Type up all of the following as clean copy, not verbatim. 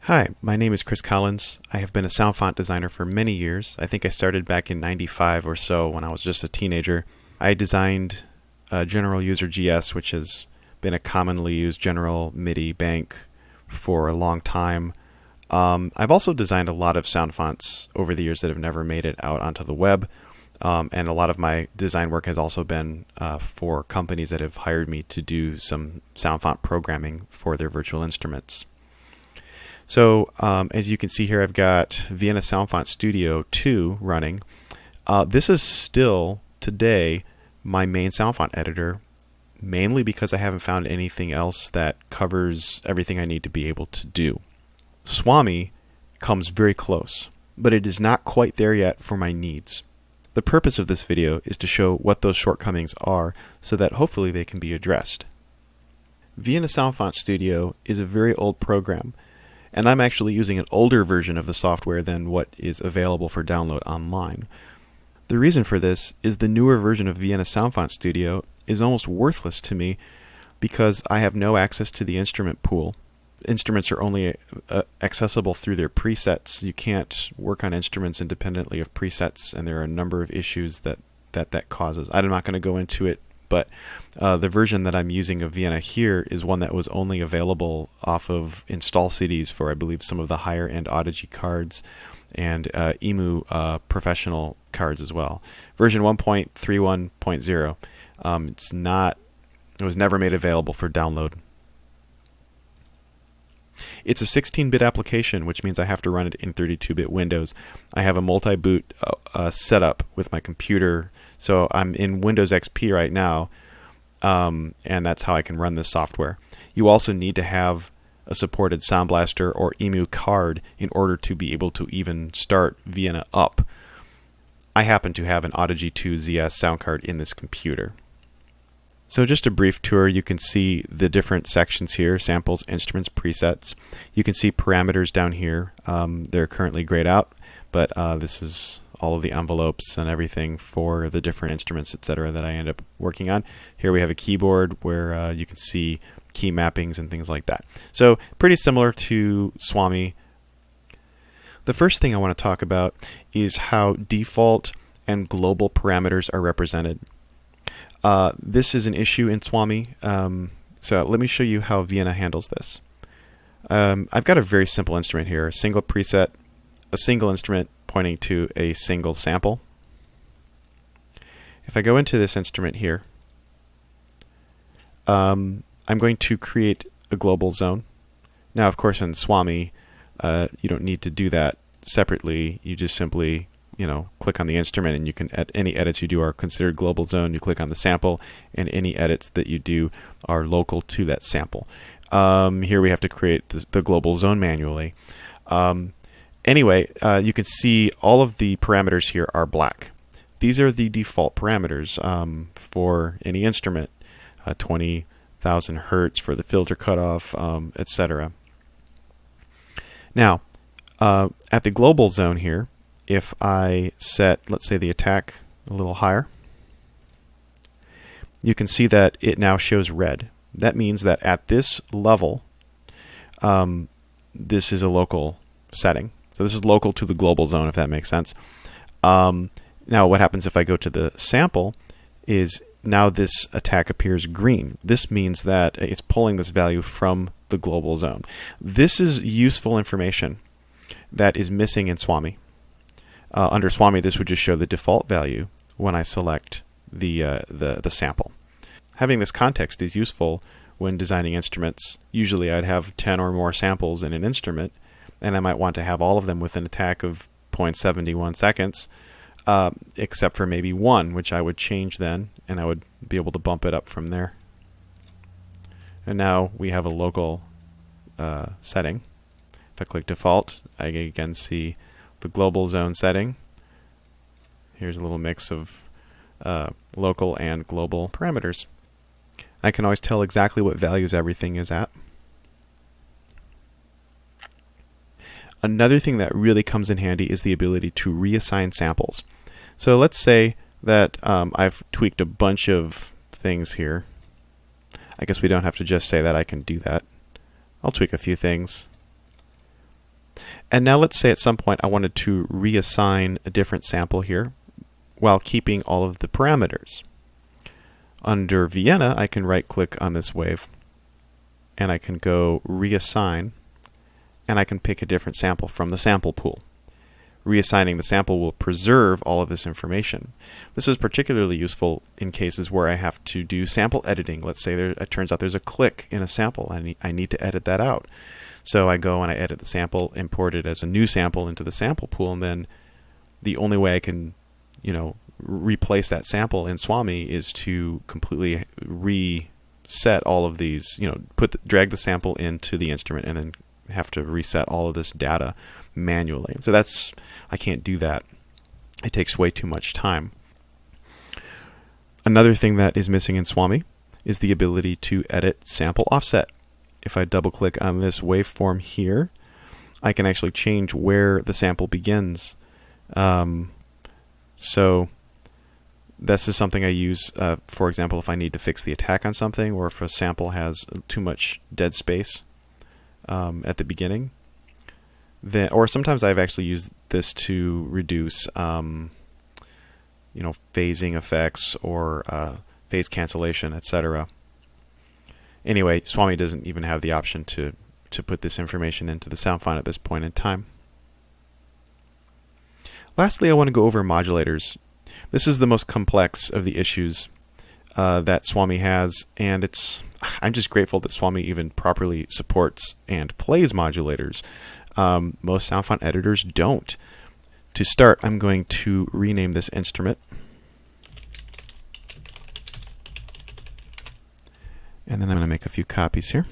Hi, my name is Chris Collins. I have been a SoundFont designer for many years. I think I started back in '95 or so when I was just a teenager. I designed General User GS, which has been a commonly used general MIDI bank for a long time. I've also designed a lot of sound fonts over the years that have never made it out onto the web. And a lot of my design work has also been for companies that have hired me to do some sound font programming for their virtual instruments. So as you can see here, I've got Vienna SoundFont Studio 2 running. This is still, today, my main SoundFont editor, mainly because I haven't found anything else that covers everything I need to be able to do. Swami comes very close, but it is not quite there yet for my needs. The purpose of this video is to show what those shortcomings are so that hopefully they can be addressed. Vienna SoundFont Studio is a very old program, and I'm actually using an older version of the software than what is available for download online. The reason for this is the newer version of Vienna SoundFont Studio is almost worthless to me because I have no access to the instrument pool. Instruments are only accessible through their presets. You can't work on instruments independently of presets, and there are a number of issues that causes. I'm not going to go into it, but the version that I'm using of Vienna here is one that was only available off of install CDs for, I believe, some of the higher end Audigy cards and EMU professional cards as well. Version 1.31.0. It was never made available for download. It's a 16-bit application, which means I have to run it in 32-bit Windows. I have a multi-boot setup with my computer, so I'm in Windows XP right now, and that's how I can run this software. You also need to have a supported Sound Blaster or EMU card in order to be able to even start Vienna up. I happen to have an Audigy 2 ZS sound card in this computer. So just a brief tour, you can see the different sections here: samples, instruments, presets. You can see parameters down here. They're currently grayed out, but this is all of the envelopes and everything for the different instruments, etc., that I end up working on. Here we have a keyboard where you can see key mappings and things like that. So pretty similar to Swami. The first thing I want to talk about is how default and global parameters are represented. This is an issue in Swami, so let me show you how Vienna handles this. I've got a very simple instrument here: a single preset, a single instrument pointing to a single sample. If I go into this instrument here, I'm going to create a global zone. Now, of course, in Swami, you don't need to do that separately. You just simply click on the instrument, and you can any edits you do are considered global zone. You click on the sample, and any edits that you do are local to that sample. Here we have to create the global zone manually. Anyway, you can see all of the parameters here are black. These are the default parameters for any instrument: 20,000 hertz for the filter cutoff, etc. Now, at the global zone here, if I set, let's say, the attack a little higher, you can see that it now shows red. That means that at this level, this is a local setting. So this is local to the global zone, if that makes sense. Now what happens if I go to the sample is now this attack appears green. This means that it's pulling this value from the global zone. This is useful information that is missing in Swami. Under Swami, this would just show the default value when I select the sample. Having this context is useful when designing instruments. Usually I'd have 10 or more samples in an instrument, and I might want to have all of them with an attack of 0.71 seconds, except for maybe one, which I would change then, and I would be able to bump it up from there. And now we have a local setting. If I click default, I again see the global zone setting. Here's a little mix of local and global parameters. I can always tell exactly what values everything is at. Another thing that really comes in handy is the ability to reassign samples. So let's say that I've tweaked a bunch of things here. I guess we don't have to just say that. I can do that. I'll tweak a few things. And now let's say at some point I wanted to reassign a different sample here while keeping all of the parameters. Under Vienna, I can right-click on this wave, and I can go reassign, and I can pick a different sample from the sample pool. Reassigning the sample will preserve all of this information. This is particularly useful in cases where I have to do sample editing. Let's say it turns out there's a click in a sample, and I need to edit that out. So I go and I edit the sample, import it as a new sample into the sample pool, and then the only way I can, replace that sample in Swami is to completely reset all of these, drag the sample into the instrument and then have to reset all of this data manually. So I can't do that. It takes way too much time. Another thing that is missing in Swami is the ability to edit sample offset. If I double click on this waveform here, I can actually change where the sample begins. So this is something I use, for example, if I need to fix the attack on something, or if a sample has too much dead space at the beginning. Or sometimes I've actually used this to reduce, phasing effects or phase cancellation, etc. Anyway, Swami doesn't even have the option to put this information into the SoundFont at this point in time. Lastly, I want to go over modulators. This is the most complex of the issues that Swami has, and I'm just grateful that Swami even properly supports and plays modulators. Most SoundFont editors don't. To start, I'm going to rename this instrument. And then I'm going to make a few copies here.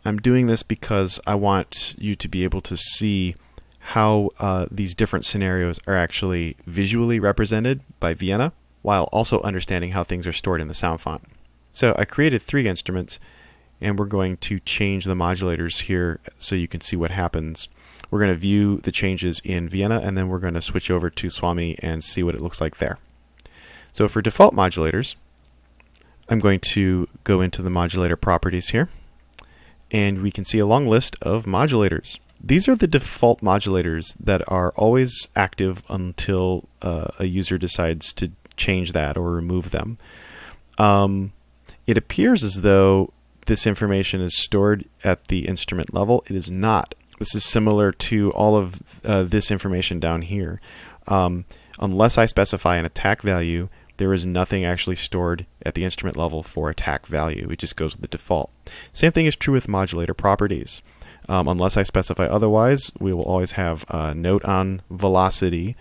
I'm doing this because I want you to be able to see how these different scenarios are actually visually represented by Vienna, while also understanding how things are stored in the SoundFont. So I created 3 instruments, and we're going to change the modulators here so you can see what happens. We're going to view the changes in Vienna, and then we're going to switch over to Swami and see what it looks like there. So for default modulators, I'm going to go into the modulator properties here, and we can see a long list of modulators. These are the default modulators that are always active until a user decides to change that or remove them. It appears as though this information is stored at the instrument level. It is not. This is similar to all of this information down here. Unless I specify an attack value, there is nothing actually stored at the instrument level for attack value. It just goes with the default. Same thing is true with modulator properties. Unless I specify otherwise, we will always have a note on velocity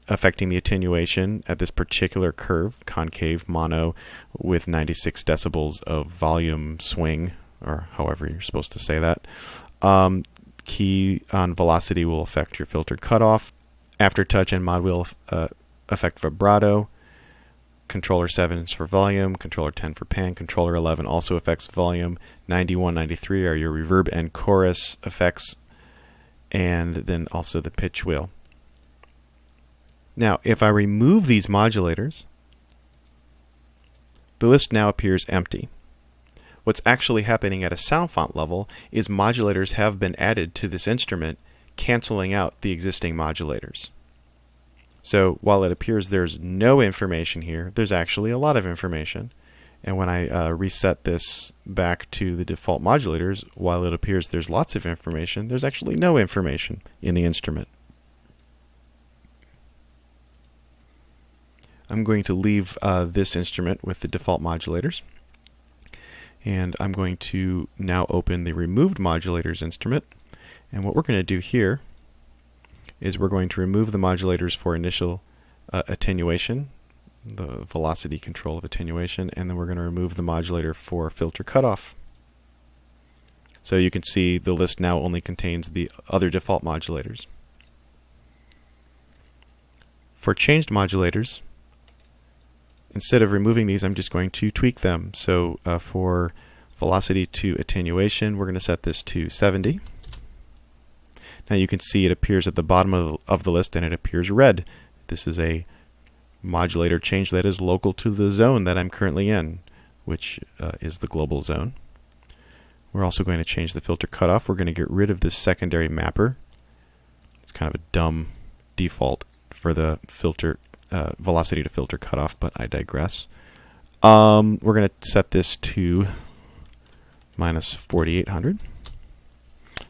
affecting the attenuation at this particular curve, concave mono, with 96 decibels of volume swing, or however you're supposed to say that. Key on velocity will affect your filter cutoff. Aftertouch and mod will affect vibrato. Controller 7 is for volume, controller 10 for pan, controller 11 also affects volume, 91, 93 are your reverb and chorus effects, and then also the pitch wheel. Now, if I remove these modulators, the list now appears empty. What's actually happening at a SoundFont level is modulators have been added to this instrument, canceling out the existing modulators. So while it appears there's no information here, there's actually a lot of information. And when I reset this back to the default modulators, while it appears there's lots of information, there's actually no information in the instrument. I'm going to leave this instrument with the default modulators. And I'm going to now open the removed modulators instrument. And what we're going to do here is we're going to remove the modulators for initial attenuation, the velocity control of attenuation, and then we're going to remove the modulator for filter cutoff. So you can see the list now only contains the other default modulators. For changed modulators, instead of removing these, I'm just going to tweak them. So for velocity to attenuation, we're going to set this to 70. Now you can see it appears at the bottom of the list and it appears red. This is a modulator change that is local to the zone that I'm currently in, which is the global zone. We're also going to change the filter cutoff. We're going to get rid of this secondary mapper. It's kind of a dumb default for the filter velocity to filter cutoff, but I digress. We're going to set this to minus 4800.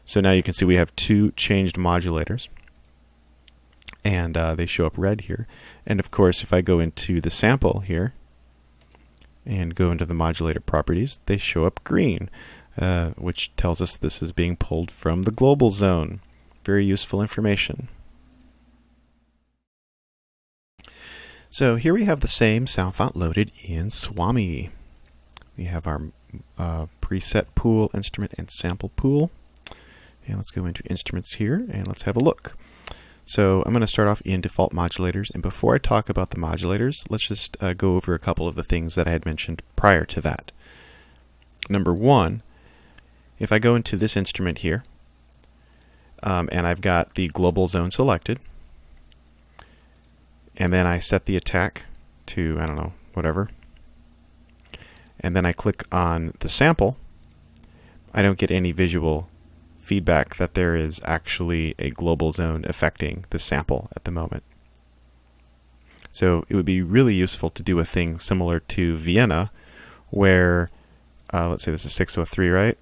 So now you can see we have two changed modulators, and they show up red here. And of course, if I go into the sample here and go into the modulator properties, they show up green, which tells us this is being pulled from the global zone. Very useful information. So here we have the same SoundFont loaded in Swami. We have our preset pool, instrument, and sample pool. And let's go into instruments here and let's have a look. So I'm going to start off in default modulators, and before I talk about the modulators, let's just go over a couple of the things that I had mentioned prior to that. Number one, if I go into this instrument here, and I've got the global zone selected, and then I set the attack to, I don't know, whatever, and then I click on the sample, I don't get any visual feedback that there is actually a global zone affecting the sample at the moment. So it would be really useful to do a thing similar to Vienna, where, let's say this is 603, right?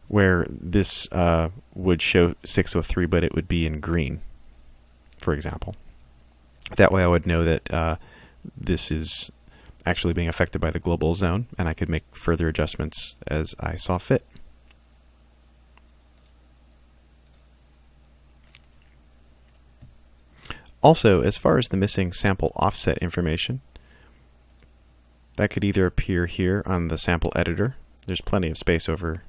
Where this would show 603, but it would be in green, for example. That way I would know that this is actually being affected by the global zone, and I could make further adjustments as I saw fit. Also, as far as the missing sample offset information, that could either appear here on the sample editor. There's plenty of space over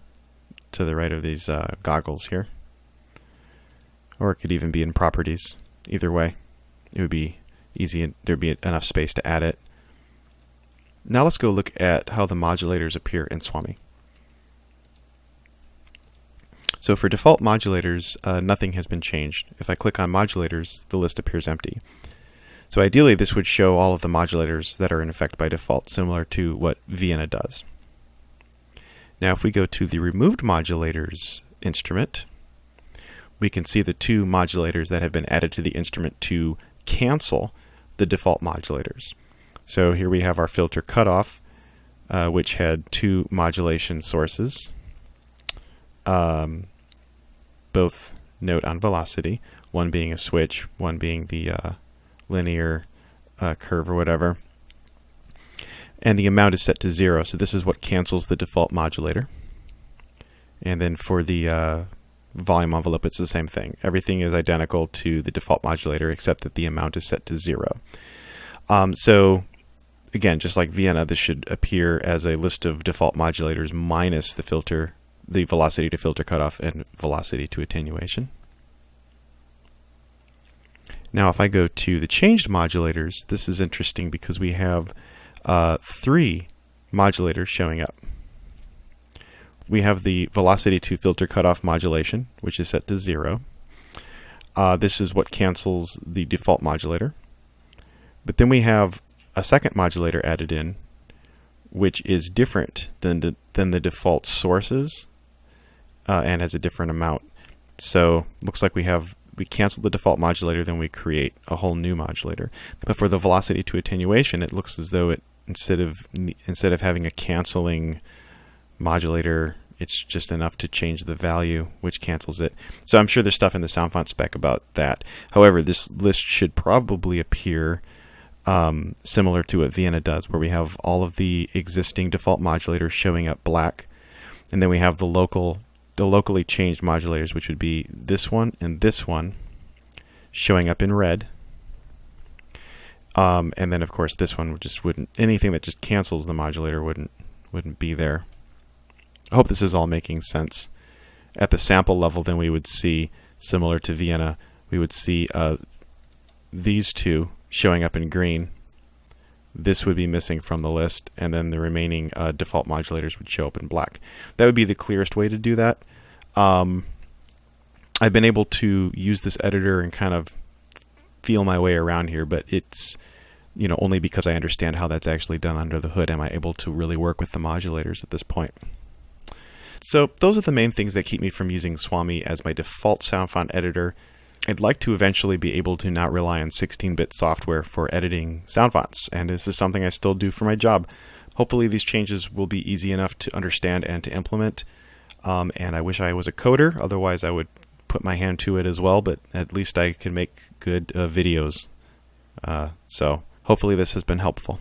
to the right of these goggles here. Or it could even be in properties. Either way, it would be easy and there'd be enough space to add it. Now let's go look at how the modulators appear in Swami. So for default modulators, nothing has been changed. If I click on modulators, the list appears empty. So ideally, this would show all of the modulators that are in effect by default, similar to what Vienna does. Now, if we go to the removed modulators instrument, we can see the two modulators that have been added to the instrument to cancel the default modulators. So here we have our filter cutoff, which had two modulation sources. Both note on velocity, one being a switch, one being the linear curve or whatever. And the amount is set to 0, so this is what cancels the default modulator. And then for the volume envelope, it's the same thing. Everything is identical to the default modulator except that the amount is set to 0. So again, just like Vienna, this should appear as a list of default modulators minus the velocity to filter cutoff and velocity to attenuation. Now if I go to the changed modulators, this is interesting because we have 3 modulators showing up. We have the velocity to filter cutoff modulation, which is set to 0. This is what cancels the default modulator. But then we have a second modulator added in, which is different than the default sources and has a different amount. So looks like we cancel the default modulator, then we create a whole new modulator. But for the velocity to attenuation, it looks as though it instead of having a canceling modulator, it's just enough to change the value, which cancels it. So I'm sure there's stuff in the SoundFont spec about that. However, this list should probably appear similar to what Vienna does, where we have all of the existing default modulators showing up black, and then we have the locally changed modulators, which would be this one and this one, showing up in red. And then of course this one wouldn't, anything that just cancels the modulator wouldn't be there. I hope this is all making sense. At the sample level, then we would see, similar to Vienna, we would see these two showing up in green. This would be missing from the list, and then the remaining default modulators would show up in black. That would be the clearest way to do that. I've been able to use this editor and kind of feel my way around here, but it's only because I understand how that's actually done under the hood am I able to really work with the modulators at this point. So those are the main things that keep me from using Swami as my default SoundFont editor. I'd like to eventually be able to not rely on 16-bit software for editing sound fonts, and this is something I still do for my job. Hopefully these changes will be easy enough to understand and to implement, and I wish I was a coder, otherwise I would put my hand to it as well, but at least I can make good videos. So hopefully this has been helpful.